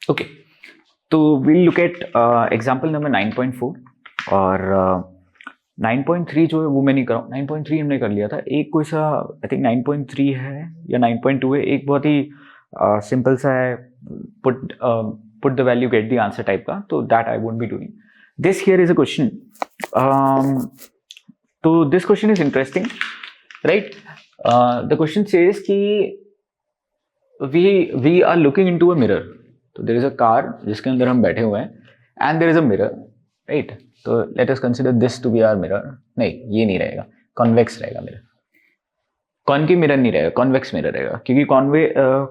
Okay, तो we'll look at example number 9.4 और 9.3 जो है वो मैं नहीं कर रहा हूँ। 9.3 हमने कर लिया था। एक कोई सा आई थिंक 9.3 है या 9.2 है, एक बहुत ही सिंपल सा है, put the value get the answer type का, तो that I won't be doing. This here is a question, तो this question is interesting, right? The question says कि we are looking into a mirror, तो there is a car जिसके अंदर हम बैठे हुए हैं and there is a mirror, right? तो let us consider this to be our mirror. नहीं, ये नहीं रहेगा, convex रहेगा मिरर। कॉनकेव मिरर नहीं रहेगा, कॉन्वेक्स मिरर रहेगा, क्योंकि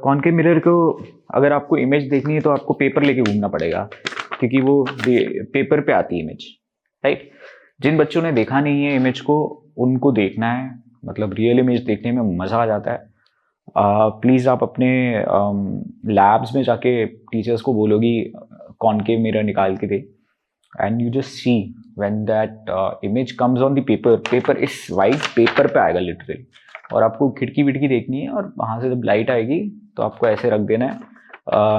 कॉनकेव मिरर को अगर आपको इमेज देखनी है तो आपको पेपर लेके घूमना पड़ेगा, क्योंकि वो पेपर पे आती है इमेज, राइट? जिन बच्चों ने देखा नहीं है इमेज को, उनको देखना है, मतलब रियल इमेज देखने में मज़ा आ जाता है। प्लीज़ आप अपने लैब्स में जाके टीचर्स को बोलोगी कॉनकेव मिरर निकाल के दे, and you just see when that image comes on the paper इस वाइट पेपर पे आएगा लिटरली, और आपको खिड़की विड़की देखनी है, और वहाँ से जब लाइट आएगी तो आपको ऐसे रख देना है,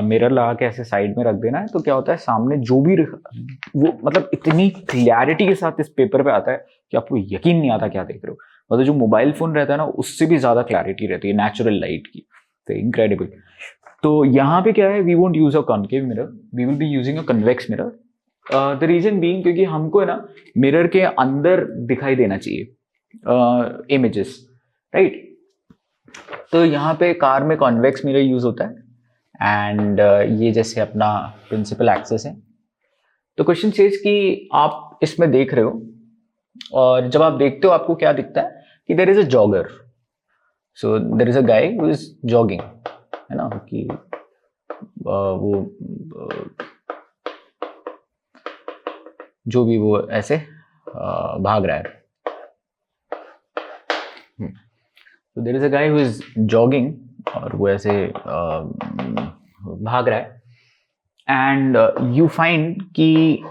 मिरर लगा के ऐसे साइड में रख देना है, तो क्या होता है सामने जो भी वो मतलब इतनी क्लैरिटी के साथ इस पेपर पे आता है कि आपको यकीन नहीं आता क्या देख रहे हो। मतलब जो मोबाइल फोन रहता है ना, उससे भी ज्यादा क्लैरिटी रहती है नेचुरल लाइट की, तो इनक्रेडिबल। तो यहाँ पे क्या है, we won't use a concave mirror, we will be using a convex mirror. The reason being, क्योंकि हमको है ना मिरर के अंदर दिखाई देना चाहिए इमेजेस, राइट? तो यहाँ पे कार में कॉन्वेक्स मिरर यूज होता है, एंड ये जैसे अपना प्रिंसिपल एक्सेस है। तो क्वेश्चन सेज कि आप इसमें देख रहे हो, और जब आप देखते हो आपको क्या दिखता है कि there is a jogger, so there is a guy who is jogging, है ना, कि वो जो भी वो ऐसे भाग रहा है। तो there is a guy who is jogging, और वो ऐसे भाग रहा है, एंड यू फाइंड कि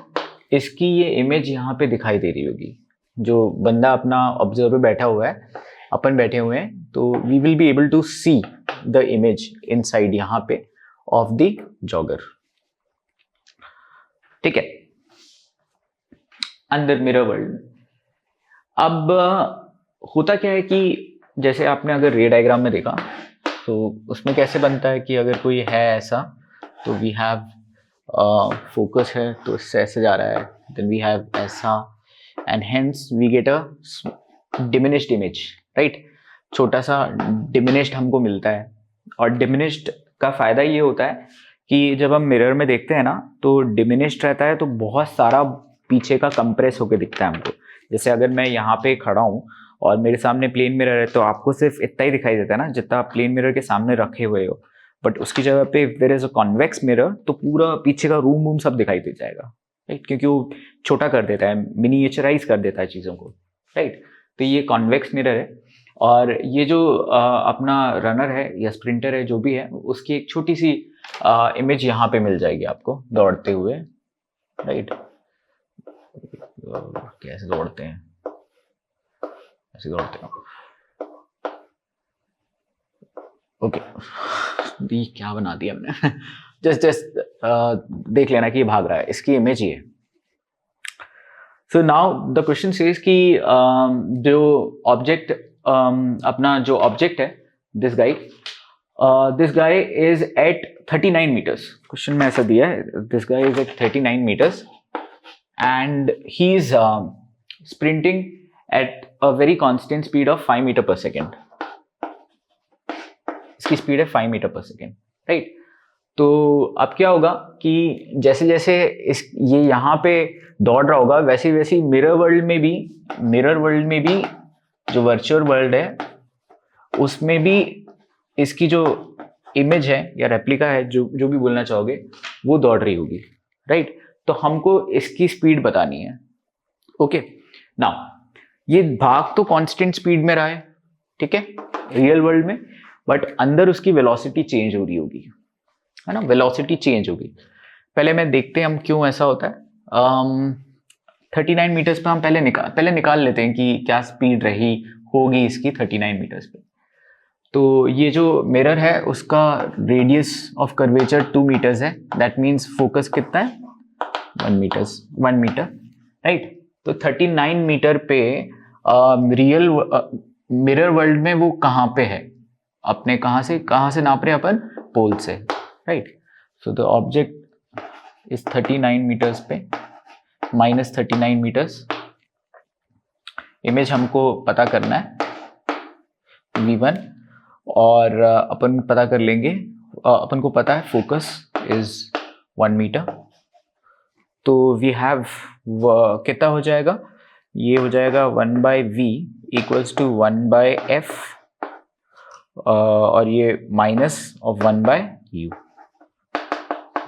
इसकी ये इमेज यहाँ पे दिखाई दे रही होगी। जो बंदा अपना ऑब्जर्वर बैठा हुआ है, अपन बैठे हुए हैं, तो we will be able to see the image inside यहाँ पे ऑफ द जॉगर, ठीक है, अंदर मिरर वर्ल्ड। अब होता क्या है कि जैसे आपने अगर रे डायग्राम में देखा, तो उसमें कैसे बनता है कि अगर कोई है ऐसा, तो वी हैव फोकस है तो इससे ऐसे जा रहा है, देन वी हैव ऐसा, and hence we get a diminished image, right? छोटा सा डिमिनिश्ड हमको मिलता है। और डिमिनिश्ड का फायदा ये होता है कि जब हम मिरर में देखते हैं ना, तो डिमिनिश्ड रहता है, तो बहुत सारा पीछे का कंप्रेस होकर दिखता है हमको। जैसे अगर मैं यहाँ पे खड़ा हूँ और मेरे सामने प्लेन मिरर है, तो आपको सिर्फ इतना ही दिखाई देता है ना जितना आप प्लेन मिरर के सामने रखे हुए हो, बट उसकी जगह पे there is a convex mirror, तो पूरा पीछे का रूम वूम सब दिखाई दे जाएगा, राइट? क्योंकि वो छोटा कर देता है, मिनिएचराइज कर देता है चीज़ों को, राइट? तो ये कॉन्वेक्स मिरर है, और ये जो अपना रनर है या स्प्रिंटर है जो भी है, उसकी एक छोटी सी इमेज यहाँ पे मिल जाएगी आपको दौड़ते हुए, राइट? कैसे दौड़ते हैं, ऐसे दौड़ते हैं, ओके। ये क्या बना दिया हमने? जस्ट देख लेना कि ये भाग रहा है, इसकी इमेज ये है। So now the question says कि जो ऑब्जेक्ट अपना जो ऑब्जेक्ट है, this guy is at 39 metres. Question में ऐसा दिया है, this guy is at 39 metres and he is sprinting at a very constant speed of 5 metre per second. इसकी स्पीड है 5 मीटर पर सेकेंड, राइट? तो अब क्या होगा कि जैसे जैसे ये यहाँ पे दौड़ रहा होगा, वैसे वैसे मिरर वर्ल्ड में भी जो वर्चुअल वर्ल्ड है उसमें भी इसकी जो इमेज है या रेप्लिका है, जो भी बोलना चाहोगे, वो दौड़ रही होगी, राइट? तो हमको इसकी स्पीड बतानी है, ओके। नाउ ये भाग तो कांस्टेंट स्पीड में रहा है, ठीक है, रियल वर्ल्ड में, बट अंदर उसकी वेलोसिटी चेंज हो रही होगी, है ना, वेलोसिटी चेंज होगी। पहले मैं देखते हैं हम क्यों ऐसा होता है। 39 मीटर्स पे हम पहले निकाल लेते हैं कि क्या स्पीड रही होगी इसकी 39 मीटर्स पे। तो ये जो मिरर है उसका रेडियस ऑफ कर्वेचर 2 मीटर्स है, दैट मीन्स फोकस कितना है 1 मीटर, राइट। तो 39 मीटर पे रियल मिरर वर्ल्ड में वो कहाँ पे है, अपने कहाँ से नाप रहे हैं अपन, पोल से, right. So the object is 39 metres पे, -39 मीटर्स। इमेज हमको पता करना है v1, और अपन पता कर लेंगे, अपन को पता है फोकस इज 1 मीटर। तो वी हैव कितना हो जाएगा, ये हो जाएगा 1/v इक्वल्स टू 1/f, और ये minus of 1/u,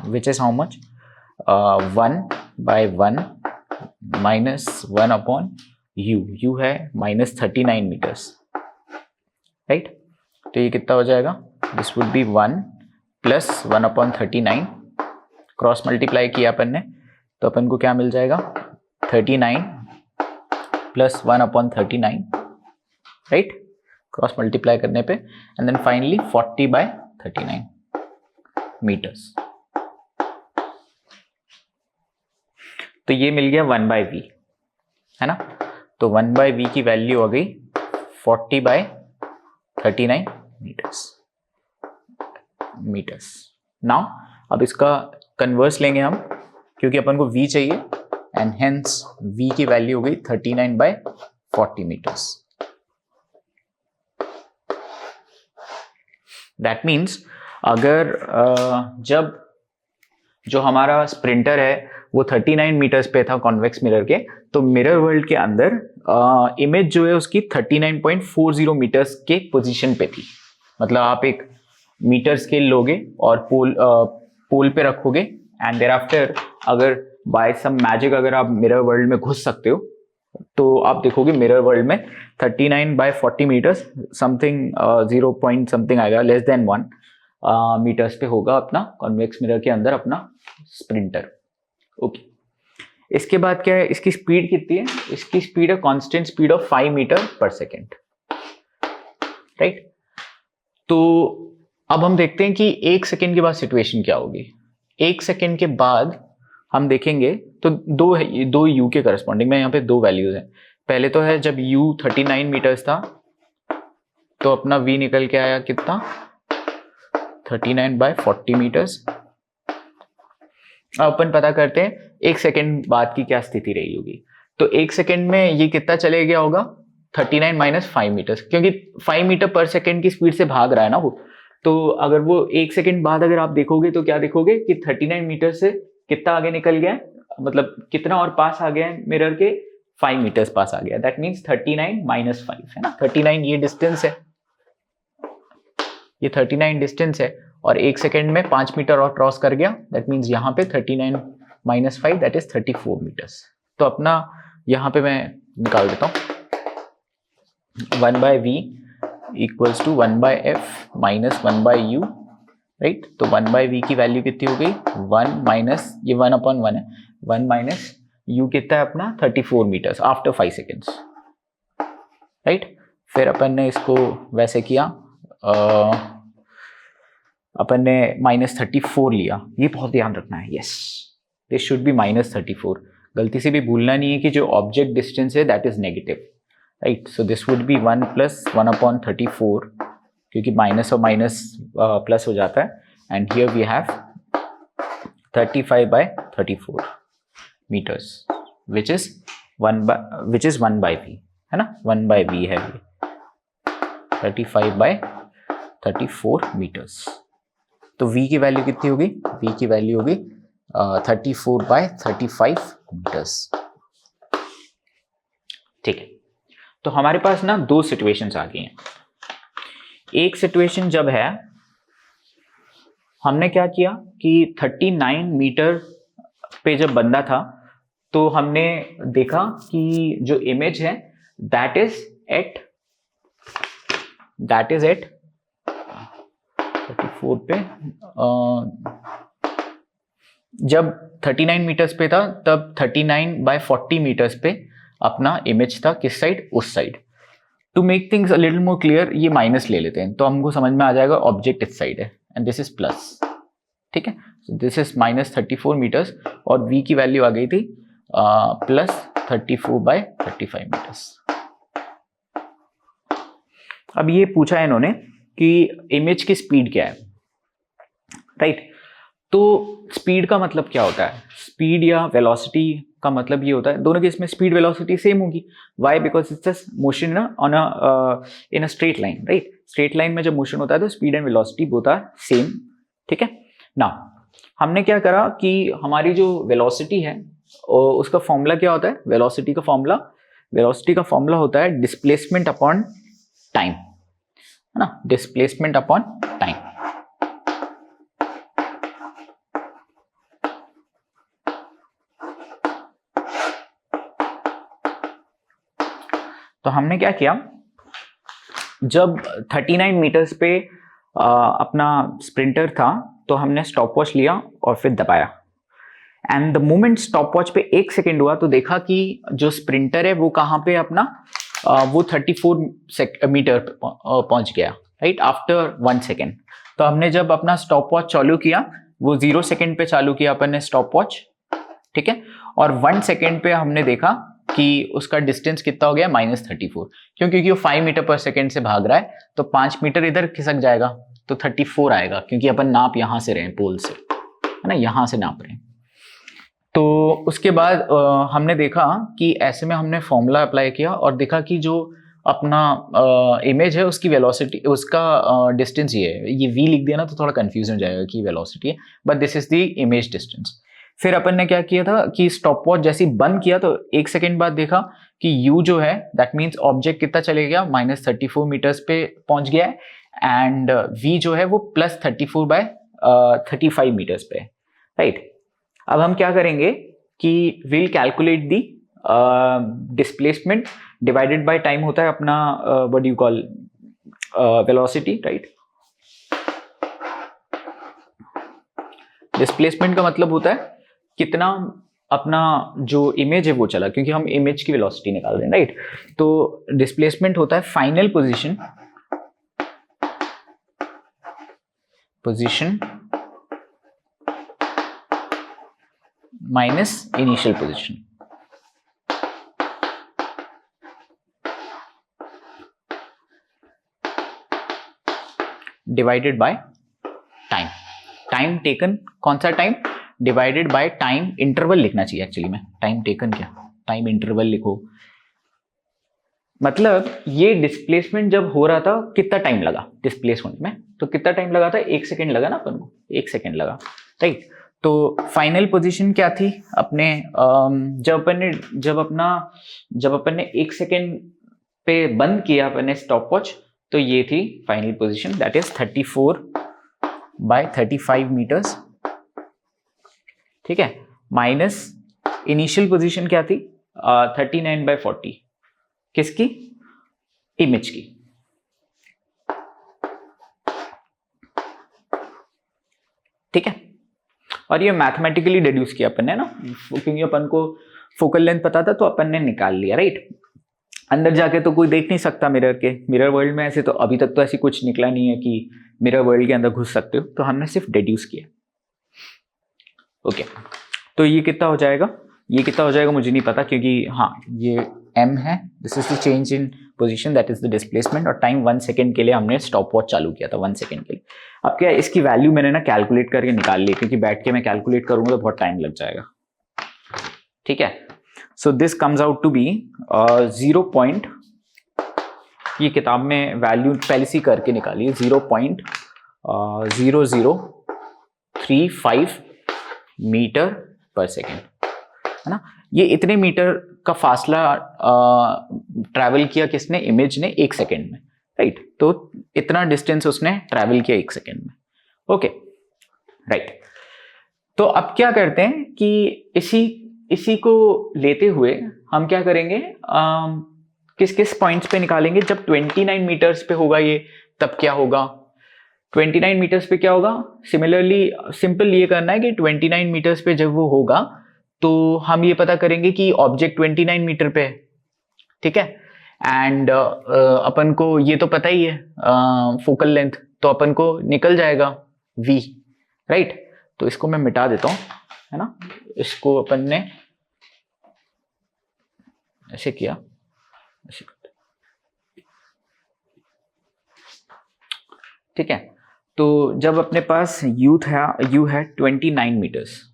which is how much, 1/1 minus 1/u, u है -39 मीटर्स, राइट। तो ये कितना हो जाएगा, this would be 1 + 1/39, cross multiply किया अपन ने, तो अपन को क्या मिल जाएगा 39 + 1/39, राइट, क्रॉस मल्टीप्लाई करने पे, एंड देन फाइनली 40/39 मीटर्स। तो ये मिल गया 1/v, है ना। तो 1/v की वैल्यू हो गई 40/39 मीटर्स। नाउ अब इसका कन्वर्स लेंगे हम, क्योंकि अपन को v चाहिए, एंड हेंस v की वैल्यू हो गई 39/40 मीटर्स। दैट मीन्स अगर जब जो हमारा स्प्रिंटर है वो 39 मीटर्स पे था कॉन्वेक्स मिरर के, तो मिरर वर्ल्ड के अंदर इमेज जो है उसकी 39.40 मीटर्स के पोजीशन पे थी। मतलब आप एक मीटर स्केल लोगे और पोल पे रखोगे, एंड देयर आफ्टर अगर बाय सम मैजिक अगर आप मिरर वर्ल्ड में घुस सकते हो, तो आप देखोगे मिरर वर्ल्ड में 39/40 मीटर्स समथिंग 0 पॉइंट समथिंग आएगा, लेस देन 1 मीटर्स पे होगा अपना कॉन्वेक्स मिरर के अंदर अपना स्प्रिंटर। ओके, इसके बाद क्या है, इसकी स्पीड कितनी है, इसकी स्पीड है constant speed of 5 metre per second, right. तो अब हम देखते हैं कि 1 सेकेंड के बाद सिचुएशन क्या होगी। 1 सेकेंड के बाद हम देखेंगे तो दो u के करस्पॉन्डिंग में यहाँ पे 2 वैल्यूज हैं। पहले तो है जब u 39 मीटर्स था तो अपना v निकल के आया कितना 39/40 मीटर्स। अब अपन पता करते हैं 1 सेकेंड बाद की क्या स्थिति रही होगी। तो 1 सेकेंड में ये कितना चले गया होगा 39 - 5 मीटर्स, क्योंकि 5 मीटर पर सेकेंड की स्पीड से भाग रहा है ना वो। तो अगर वो 1 सेकेंड बाद अगर आप देखोगे तो क्या देखोगे कि 39 मीटर से कितना आगे निकल गया है, मतलब कितना और पास आ गया है मिरर के 5 मीटर्स पास आ गया। दैट मीन्स 39 - 5 है ना। 39 ये डिस्टेंस है, ये 39 डिस्टेंस है, और 1 सेकेंड में 5 मीटर और क्रॉस कर गया। दैट मीन्स यहाँ पे 39 - 5 दैट इज 34 मीटर्स। तो अपना यहाँ पे मैं निकाल देता हूँ 1/v equals to 1/f minus 1/u, right. तो 1/v की वैल्यू कितनी हो गई 1 माइनस ये 1/1 है, 1 माइनस u कितना है अपना 34 मीटर्स आफ्टर 5 सेकेंड्स, राइट। फिर अपन ने इसको वैसे किया, अपन ने -34 लिया, ये बहुत ध्यान रखना है। यस, दिस शुड बी -34, गलती से भी भूलना नहीं है कि जो ऑब्जेक्ट डिस्टेंस है that is negative, right. So this would be 1 + 1/34, क्योंकि माइनस और माइनस प्लस हो जाता है, and here we have 35/34 metres which is 1/v, है ना, 1/v है ये 35/34 मीटर्स। तो v की वैल्यू कितनी होगी, v की वैल्यू होगी 34/35 मीटर्स, ठीक है। तो हमारे पास ना 2 सिचुएशंस आ गई हैं। एक सिचुएशन जब है हमने क्या किया कि 39 मीटर पे जब बंदा था तो हमने देखा कि जो इमेज है दैट इज एट 34 पे, जब 39 मीटर्स पे था तब 39/40 मीटर्स पे अपना इमेज था, किस साइड, उस side. To make things a little more clear ये माइनस ले लेते हैं तो हमको समझ में आ जाएगा ऑब्जेक्ट इस साइड है एंड दिस इज प्लस, ठीक है। दिस इज -34 मीटर्स और v की वैल्यू आ गई थी +34/35 मीटर्स। अब ये पूछा है इन्होंने कि इमेज की स्पीड क्या है, राइट। तो स्पीड का मतलब क्या होता है, स्पीड या वेलोसिटी का मतलब ये होता है, दोनों केस में स्पीड वेलोसिटी सेम होगी। Why? Because it's a motion on in a straight line, right. Straight line में जब मोशन होता है तो speed and velocity both are same, ठीक है ना। हमने क्या करा कि हमारी जो वेलोसिटी है उसका फॉर्मूला क्या होता है, वेलोसिटी का फॉर्मूला होता है डिस्प्लेसमेंट अपॉन टाइम, है ना, डिस्प्लेसमेंट अपॉन टाइम। तो हमने क्या किया, जब 39 मीटर्स पे अपना स्प्रिंटर था तो हमने स्टॉप वॉच लिया और फिर दबाया and the moment stop watch पे 1 सेकेंड हुआ तो देखा कि जो स्प्रिंटर है वो कहाँ पे अपना वो 34 मीटर पहुंच गया, राइट, आफ्टर 1 सेकेंड। तो हमने जब अपना स्टॉप वॉच चालू किया वो 0 सेकेंड पे चालू किया अपन ने स्टॉप वॉच, ठीक है, और 1 सेकेंड पे हमने देखा कि उसका डिस्टेंस कितना हो गया -34, क्योंकि वो 5 मीटर पर सेकेंड से भाग रहा है तो 5 मीटर इधर खिसक जाएगा तो 34 आएगा, क्योंकि अपन नाप यहां से रहे हैं पोल से, है ना, यहां से नाप रहे हैं। तो उसके बाद हमने देखा कि ऐसे में हमने फॉर्मूला अप्लाई किया और देखा कि जो अपना इमेज है उसकी वेलोसिटी, उसका डिस्टेंस ये है, ये v लिख दिया ना तो थोड़ा कंफ्यूजन हो जाएगा कि वेलोसिटी है, but this is the image distance. फिर अपन ने क्या किया था कि स्टॉप वॉच जैसे बंद किया तो 1 सेकेंड बाद देखा कि u जो है दैट मीन्स ऑब्जेक्ट कितना चले गया, -34 मीटर्स पे पहुंच गया है एंड v जो है वो +34/35 मीटर्स पे, राइट। अब हम क्या करेंगे कि will calculate the displacement divided by time होता है अपना what you call velocity, right. Displacement का मतलब होता है कितना अपना जो इमेज है वो चला, क्योंकि हम इमेज की वेलोसिटी निकाल रहे हैं, राइट। तो डिस्प्लेसमेंट होता है final position minus initial position, divided by time taken, कौन सा time, divided by time interval लिखना चाहिए एक्चुअली में, टाइम टेकन क्या, टाइम इंटरवल लिखो। मतलब ये डिस्प्लेसमेंट जब हो रहा था कितना टाइम लगा डिस्प्लेसमेंट में, तो कितना टाइम लगा था, 1 सेकेंड लगा ना अपन को, 1 सेकेंड लगा, राइट। तो फाइनल पोजीशन क्या थी अपने, जब अपन ने 1 सेकेंड पे बंद किया अपन ने स्टॉप वॉच, तो ये थी final position that is 34/35 metres, ठीक है, माइनस इनिशियल पोजीशन क्या थी 39/40, किसकी, इमेज की, ठीक है। और ये मैथमेटिकली डिड्यूस किया अपन ने ना, क्योंकि अपन को फोकल लेंथ पता था तो अपन ने निकाल लिया, राइट। अंदर जाके तो कोई देख नहीं सकता मिरर वर्ल्ड में, ऐसे तो अभी तक तो ऐसी कुछ निकला नहीं है कि मिरर वर्ल्ड के अंदर घुस सकते हो, तो हमने सिर्फ डिड्यूस किया, ओके। तो ये कितना हो जाएगा, मुझे नहीं पता, क्योंकि हाँ ये m है, this is the change in position that is the displacement, और टाइम 1 सेकेंड के लिए हमने स्टॉप वॉच चालू किया था 1 सेकेंड के लिए। अब क्या है, इसकी वैल्यू मैंने ना कैलकुलेट करके निकाल ली, क्योंकि बैठ के मैं कैलकुलेट करूंगा तो बहुत टाइम लग जाएगा, ठीक है। So this comes out to be 0. ये किताब में वैल्यू पहले से करके निकाली है, 0.0035 मीटर पर सेकेंड, है ना। ये इतने मीटर का फासला ट्रैवल किया किसने, इमेज ने 1 सेकेंड में, राइट। तो इतना डिस्टेंस उसने ट्रैवल किया 1 सेकेंड में, ओके, राइट। तो अब क्या करते हैं कि इसी को लेते हुए हम क्या करेंगे, किस किस पॉइंट्स पे निकालेंगे, जब 29 मीटर्स पे होगा ये तब क्या होगा, 29 मीटर्स पे क्या होगा। सिमिलरली सिंपल ये करना है कि 29 मीटर्स पे जब वो होगा तो हम ये पता करेंगे कि ऑब्जेक्ट 29 मीटर पे है, ठीक है। एंड अपन को ये तो पता ही है फोकल लेंथ, तो अपन को निकल जाएगा v, राइट। तो इसको मैं मिटा देता हूँ, है ना। इसको अपन ने ऐसे किया, ऐसे ठीक है। तो जब अपने पास u है 29 मीटर्स,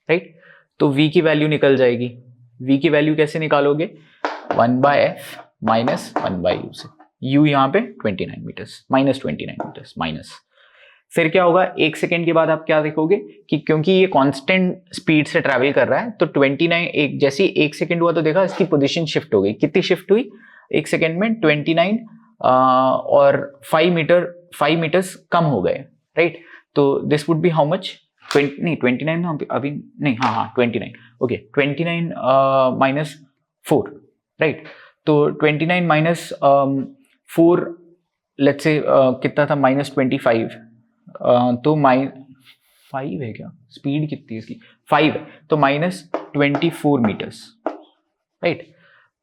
राइट, तो v की वैल्यू निकल जाएगी। v की वैल्यू कैसे निकालोगे, 1/f माइनस 1/u से। u यहाँ पे 29 मीटर्स, -29 मीटर्स माइनस, फिर क्या होगा, 1 सेकेंड के बाद आप क्या देखोगे कि क्योंकि ये कांस्टेंट स्पीड से ट्रैवल कर रहा है, तो 29 जैसे ही 1 सेकेंड हुआ तो देखा इसकी पोजीशन शिफ्ट हो गई। कितनी शिफ्ट हुई 1 सेकेंड में, 29 और 5 मीटर्स कम हो गए, राइट। तो this would be how much, 29 अभी नहीं, हाँ 29, ओके, 29 माइनस 4, राइट। तो 29 माइनस 4 लेट्स से कितना था, -25, तो -5 है क्या, स्पीड कितनी है इसकी, 5, तो -24 मीटर्स, राइट।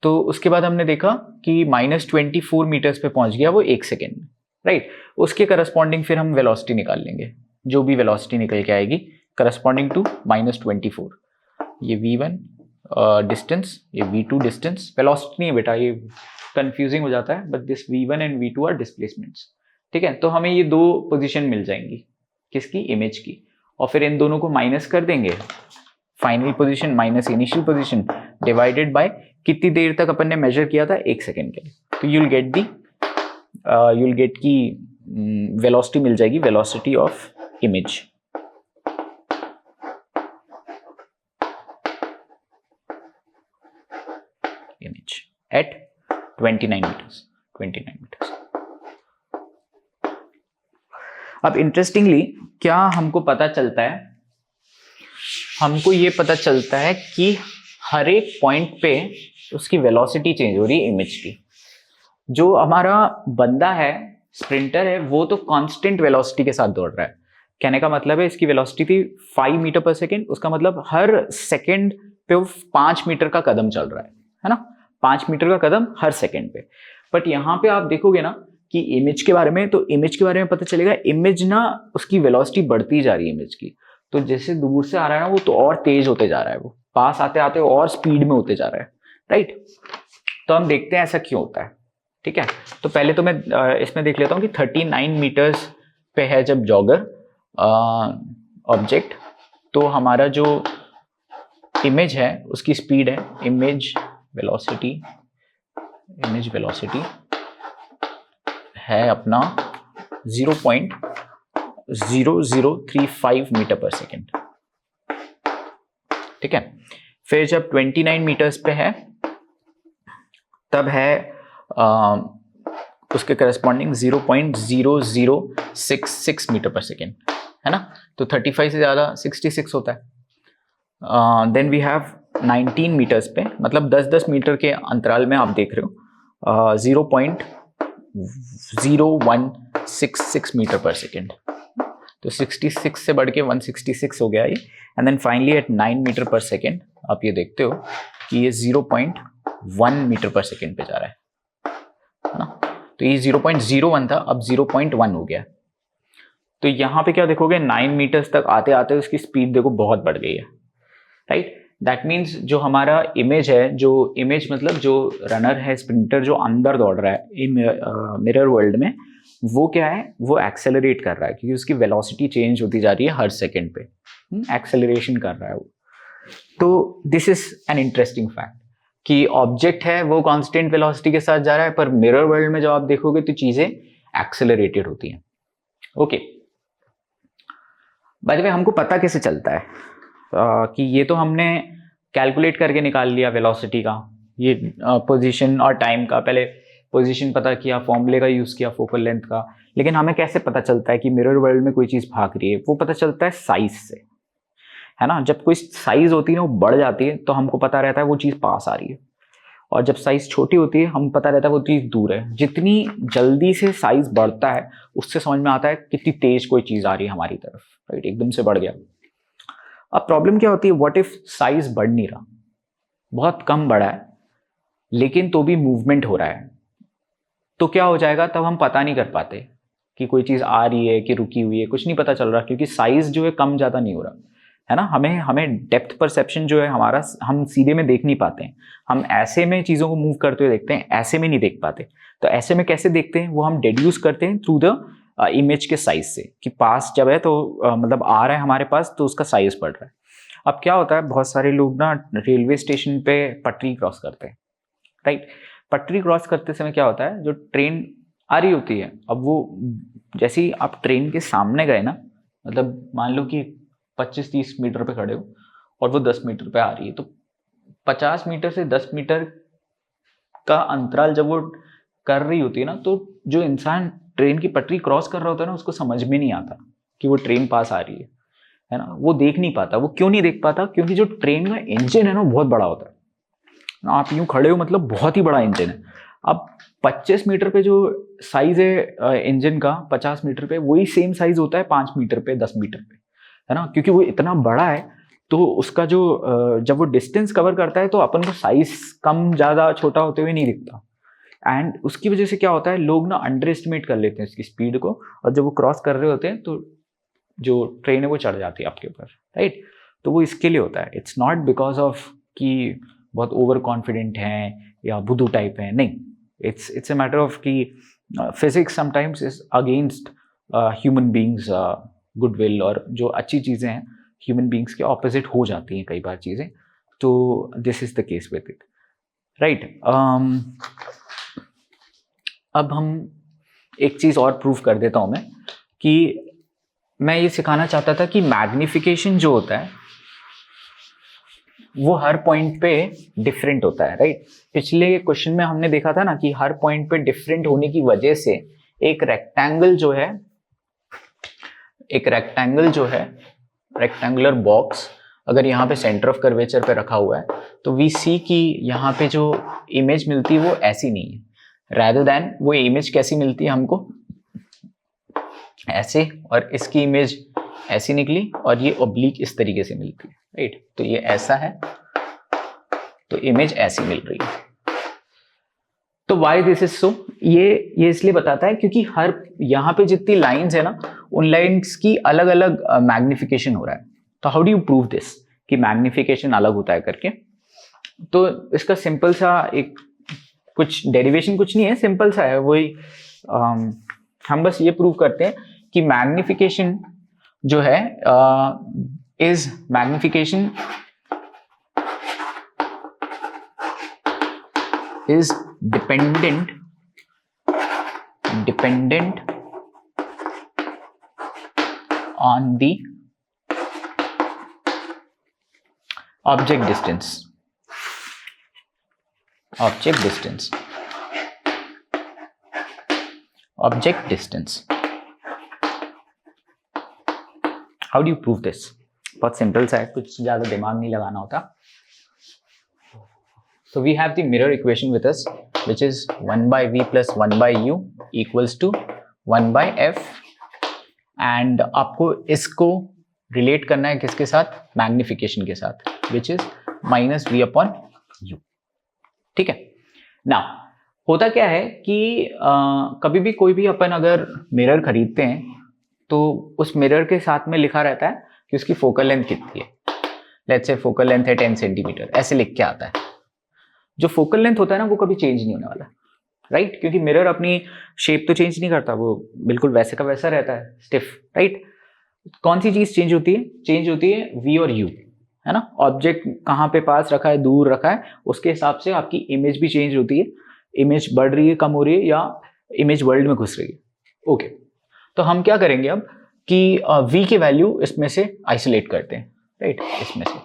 तो उसके बाद हमने देखा कि -24 मीटर्स पे पहुंच गया वो 1 सेकेंड में, राइट। उसके करस्पॉन्डिंग फिर हम वेलोसिटी निकाल लेंगे, जो भी वेलोसिटी निकल के आएगी करस्पॉन्डिंग टू -24, ये v1 डिस्टेंस, ये v2 डिस्टेंस, वेलोसिटी नहीं है बेटा, ये कंफ्यूजिंग हो जाता है, but this v1 and v2 are displacements, ठीक है। तो हमें ये 2 पोजीशन मिल जाएंगी, किसकी, इमेज की, और फिर इन दोनों को माइनस कर देंगे, final position minus initial position divided by कितनी देर तक अपन ने मेजर किया था, 1 सेकेंड के लिए। तो यूल गेट की वेलोसिटी मिल जाएगी, velocity of image. At 29 metres. अब इंटरेस्टिंगली क्या हमको पता चलता है, हमको ये पता चलता है कि हर एक पॉइंट पे उसकी वेलोसिटी चेंज हो रही है इमेज की। जो हमारा बंदा है, स्प्रिंटर है, वो तो कांस्टेंट वेलोसिटी के साथ दौड़ रहा है। कहने का मतलब है इसकी वेलोसिटी थी 5 मीटर पर सेकेंड, उसका मतलब हर सेकेंड पे वो 5 मीटर का कदम चल रहा है ना, 5 मीटर का कदम हर सेकेंड पे। बट यहाँ पे आप देखोगे ना कि इमेज के बारे में, तो इमेज के बारे में पता चलेगा, इमेज ना उसकी वेलोसिटी बढ़ती जा रही है इमेज की। तो जैसे दूर से आ रहा है ना वो, तो और तेज होते जा रहा है, वो पास आते आते और स्पीड में होते जा रहा है, राइट। तो हम देखते हैं ऐसा क्यों होता है, ठीक है। तो पहले तो मैं इसमें देख लेता हूँ कि 39 मीटर्स पे है जब जॉगर ऑब्जेक्ट, तो हमारा जो इमेज है उसकी स्पीड है, इमेज वेलोसिटी है अपना 0.0035 मीटर पर सेकेंड, ठीक है। फिर जब 29 मीटर्स पे है तब है उसके करस्पॉन्डिंग 0.0066 मीटर पर सेकेंड, है ना। तो 35 से ज़्यादा 66 होता है। देन वी हैव 19 मीटर्स पे, मतलब 10-10 मीटर के अंतराल में आप देख रहे हो 0.0166 मीटर पर सेकेंड। तो 66 से बढ़ के 166 हो गया ये। And then finally at 9 metre per second आप ये देखते हो कि ये 0.1 मीटर पर सेकेंड पे जा रहा है ना। तो ये 0.01 था, अब 0.1 हो गया। तो यहाँ पे क्या देखोगे, 9 मीटर्स तक आते आते उसकी स्पीड देखो बहुत बढ़ गई है, राइट। दैट मीन्स जो हमारा इमेज है, जो इमेज मतलब जो रनर है, स्प्रिंटर जो अंदर दौड़ रहा है मिरर वर्ल्ड में, वो क्या है, वो एक्सेलरेट कर रहा है क्योंकि उसकी वेलोसिटी चेंज होती जा रही है हर सेकेंड पे, एक्सेलरेशन कर रहा है वो। तो this is an interesting fact कि ऑब्जेक्ट है वो कांस्टेंट वेलोसिटी के साथ जा रहा है, पर मिरर वर्ल्ड में जब आप देखोगे तो चीजें एक्सेलरेटेड होती हैं। ओके, बाय द वे हमको पता कैसे चलता है कि ये तो हमने कैलकुलेट करके निकाल लिया वेलोसिटी का, ये पोजीशन और टाइम का, पहले पोजीशन पता किया, फॉर्मूले का यूज़ किया, फोकल लेंथ का, लेकिन हमें कैसे पता चलता है कि मिरर वर्ल्ड में कोई चीज़ भाग रही है? वो पता चलता है साइज से, है ना। जब कोई साइज होती है ना वो बढ़ जाती है तो हमको पता रहता है वो चीज़ पास आ रही है, और जब साइज छोटी होती है हम पता रहता है वो चीज़ दूर है। जितनी जल्दी से साइज बढ़ता है उससे समझ में आता है कितनी तेज कोई चीज़ आ रही है हमारी तरफ, राइट, एकदम से बढ़ गया। अब प्रॉब्लम क्या होती है, व्हाट इफ साइज बढ़ नहीं रहा, बहुत कम बढ़ा है, लेकिन तो भी मूवमेंट हो रहा है, तो क्या हो जाएगा, तब हम पता नहीं कर पाते कि कोई चीज़ आ रही है कि रुकी हुई है, कुछ नहीं पता चल रहा, क्योंकि साइज जो है कम ज़्यादा नहीं हो रहा है ना। हमें डेप्थ परसेप्शन जो है हमारा, हम सीधे में देख नहीं पाते हैं, हम ऐसे में चीज़ों को मूव करते हुए देखते हैं, ऐसे में नहीं देख पाते। तो ऐसे में कैसे देखते हैं, वो हम डेड्यूस करते हैं थ्रू द इमेज के साइज से, कि पास जब है तो मतलब आ रहा है हमारे पास तो उसका साइज पड़ रहा है। अब क्या होता है, बहुत सारे लोग ना रेलवे स्टेशन पे पटरी क्रॉस करते हैं, राइट। पटरी क्रॉस करते समय क्या होता है, जो ट्रेन आ रही होती है, अब वो जैसे ही आप ट्रेन के सामने गए ना, मतलब मान लो कि 25-30 मीटर पे खड़े हो और वो 10 मीटर पे आ रही है, तो 50 मीटर से 10 मीटर का अंतराल जब वो कर रही होती है ना, तो जो इंसान ट्रेन की पटरी क्रॉस कर रहा होता है ना, उसको समझ में नहीं आता कि वो ट्रेन पास आ रही है ना। वो देख नहीं पाता। वो क्यों नहीं देख पाता, क्योंकि जो ट्रेन का इंजन है ना बहुत बड़ा होता है। आप यूं खड़े हो मतलब बहुत ही बड़ा इंजन है। अब 25 मीटर पे जो साइज है इंजन का, 50 मीटर पे वही सेम साइज होता है 5 मीटर पे, 10 मीटर पे, है ना। क्योंकि वो इतना बड़ा है, तो उसका जो जब वो डिस्टेंस कवर करता है तो अपन को साइज कम ज़्यादा छोटा होते हुए नहीं दिखता। एंड उसकी वजह से क्या होता है, लोग ना अंडर एस्टिमेट कर लेते हैं इसकी स्पीड को, और जब वो क्रॉस कर रहे होते हैं तो जो ट्रेन है वो चढ़ जाती है आपके ऊपर, राइट। तो वो इसके लिए होता है, इट्स नॉट बिकॉज ऑफ कि बहुत ओवर कॉन्फिडेंट हैं या बुद्धू टाइप हैं, नहीं। इट्स अ मैटर ऑफ कि physics sometimes is against human beings goodwill, और जो अच्छी चीज़ें हैं ह्यूमन बींग्स के ऑपोजिट हो जाती हैं कई बार चीज़ें। तो this is the case with it, right. अब हम एक चीज़ और प्रूव कर देता हूँ मैं, कि मैं ये सिखाना चाहता था कि मैग्निफिकेशन जो होता है वो हर पॉइंट पे डिफरेंट होता है, राइट। पिछले क्वेश्चन में हमने देखा था ना कि हर पॉइंट पे डिफरेंट होने की वजह से एक रेक्टेंगल जो है रेक्टेंगुलर बॉक्स अगर यहाँ पे सेंटर ऑफ कर्वेचर पे रखा हुआ है, तो वी सी कि यहाँ पे जो इमेज मिलती है वो ऐसी नहीं है, rather देन वो इमेज कैसी मिलती है हमको, ऐसे, और इसकी इमेज ऐसी निकली और ये ऑब्लिक इस तरीके से मिलती है, राइट। तो ये ऐसा है तो इमेज ऐसी मिल रही है। तो वाई दिस इज सो, ये इसलिए बताता है क्योंकि हर यहाँ पे जितनी लाइंस है ना, उन लाइंस की अलग अलग मैग्निफिकेशन हो रहा है। तो how do you prove this कि मैग्निफिकेशन अलग होता है करके। तो इसका सिंपल सा एक कुछ डेरिवेशन कुछ नहीं है, सिंपल सा है वही। हम बस ये प्रूव करते हैं कि मैग्निफिकेशन जो है is magnification is dependent on the object distance. How do you prove this? बहुत सिंपल सा है, कुछ ज़्यादा दिमाग नहीं लगाना होता. So we have the mirror equation with us, which is 1 by v plus 1 by u equals to 1 by f. And आपको इसको रिलेट करना है किसके साथ? मैग्निफिकेशन के साथ, which is minus v upon u. ठीक है. Now होता क्या है कि कभी भी कोई भी अपन अगर मिरर खरीदते हैं तो उस मिरर के साथ में लिखा रहता है कि उसकी फोकल लेंथ कितनी है. लेट्स से फोकल लेंथ है 10 सेंटीमीटर, ऐसे लिख के आता है. जो फोकल लेंथ होता है ना वो कभी चेंज नहीं होने वाला, राइट? क्योंकि मिरर अपनी शेप तो चेंज नहीं करता, वो बिल्कुल वैसे का वैसा रहता है, स्टिफ, राइट? कौन सी चीज चेंज होती है? चेंज होती है v और u, है ना? ऑब्जेक्ट कहाँ पे पास रखा है, दूर रखा है, उसके हिसाब से आपकी इमेज भी चेंज होती है. इमेज बढ़ रही है, कम हो रही है, या इमेज वर्ल्ड में घुस रही है. ओके, तो हम क्या करेंगे अब कि v की वैल्यू इसमें से आइसोलेट करते हैं, राइट? इसमें से.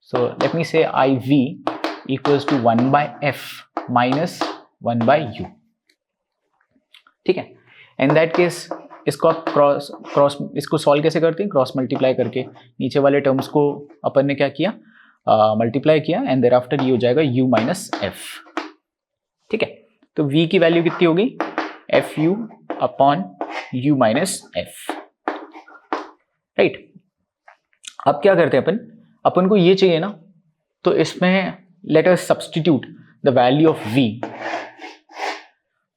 सो let me say I v equals to 1 by f minus 1 by u. ठीक है. इन दैट केस इसको आप क्रॉस इसको सॉल्व कैसे करते हैं? क्रॉस मल्टीप्लाई करके नीचे वाले टर्म्स को अपन ने क्या किया, मल्टीप्लाई किया, एंड देयर आफ्टर ये हो जाएगा u माइनस f. ठीक है. तो v की वैल्यू कितनी होगी? fu upon u minus f, right? अब क्या करते हैं अपन को ये चाहिए ना, तो इसमें let us substitute the value of V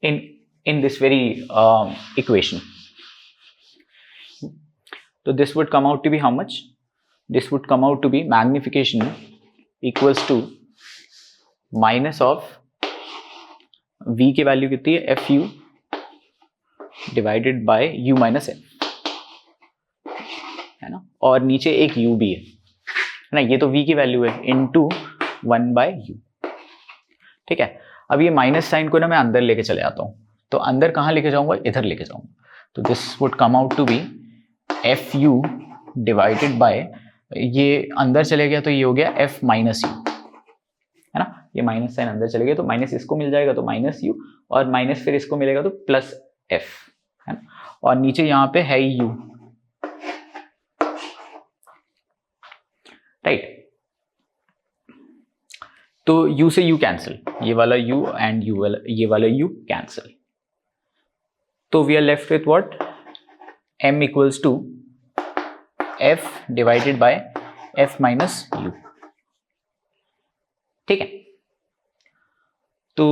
in this very equation. So this would come out to be how much? This would come out to be magnification equals to minus of V की value कितनी है? FU divided bye U minus F, है ना, और नीचे एक U भी है ना, ये तो V की वैल्यू है इनटू 1 बाय U. ठीक है, अब ये माइनस साइन को ना मैं अंदर लेके चले आता हूँ, तो अंदर कहाँ लेके जाऊंगा? इधर लेके जाऊंगा. तो this would come out to be FU divided by, ये अंदर चले गया तो ये हो गया F माइनस U, है ना, ये माइनस साइन अंदर चले गया तो माइनस इसको मिल जाएगा तो माइनस U, और माइनस फिर इसको मिलेगा तो प्लस F, है ना, और नीचे यहाँ पे है U, राइट. तो U से U कैंसिल, ये वाला U एंड U वाला, ये वाला U कैंसिल, तो we are left with what? M equals to F divided by F minus U. ठीक है, तो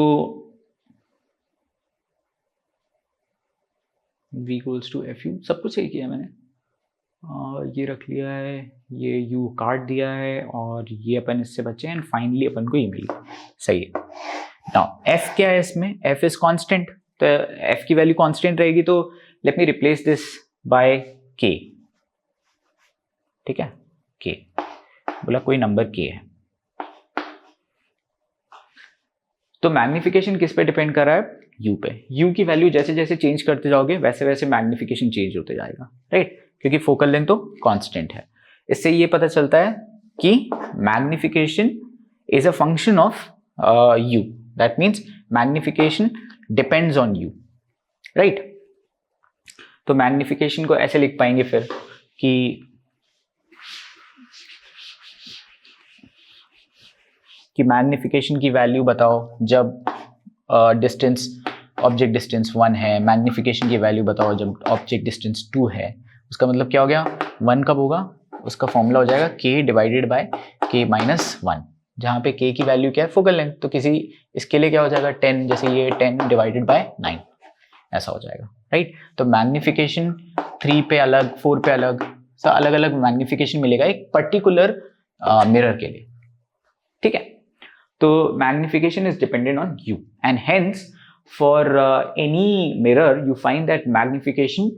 V इक्वल्स टू FU, सब कुछ सही किया मैंने, और ये रख लिया है, ये U काट दिया है, और ये अपन इससे बचे, एंड फाइनली अपन को ये मिल गया. सही है. नाउ F क्या है इसमें? F इज कांस्टेंट, तो F की वैल्यू कांस्टेंट रहेगी, तो let me replace this by K. ठीक है, K बोला कोई नंबर K है. तो मैग्निफिकेशन किस पे डिपेंड कर रहा है? U पे. U की वैल्यू जैसे जैसे चेंज करते जाओगे वैसे वैसे मैग्निफिकेशन चेंज होते जाएगा, राइट, क्योंकि फोकल लेंथ तो कांस्टेंट है. इससे ये पता चलता है कि magnification is a function of U. That means magnification depends on U, right. तो मैग्निफिकेशन को ऐसे लिख पाएंगे फिर कि मैग्निफिकेशन की वैल्यू बताओ जब डिस्टेंस, ऑब्जेक्ट डिस्टेंस 1 है, मैग्निफिकेशन की वैल्यू बताओ जब ऑब्जेक्ट डिस्टेंस 2 है. उसका मतलब क्या हो गया? 1 कब होगा? उसका फॉर्मूला हो जाएगा K divided by K minus 1, जहाँ पे K की वैल्यू क्या है? Focal length. तो किसी इसके लिए क्या हो जाएगा? 10, जैसे ये 10 डिवाइडेड बाय 9, ऐसा हो जाएगा, राइट. तो मैग्निफिकेशन 3 पे अलग, 4 पे अलग, सब अलग अलग मैग्निफिकेशन मिलेगा एक पर्टिकुलर मिरर के लिए. ठीक है, तो magnification is dependent on U, and hence for any mirror you find that magnification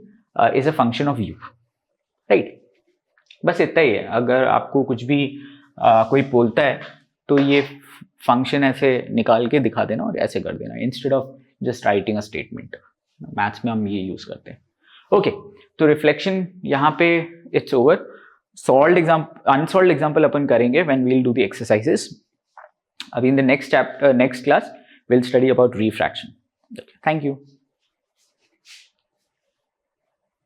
is a function of U, right. बस इतना ही है. अगर आपको कुछ भी कोई बोलता है तो ये फंक्शन ऐसे निकाल के दिखा देना और ऐसे कर देना, instead of just writing a statement. Maths में हम ये यूज करते हैं. ओके, तो रिफ्लेक्शन यहाँ पे it's over. Solved example, unsolved example अपन करेंगे when we will do the exercises. अभी in the next chapter, next class we'll study about refraction. Okay. Thank you.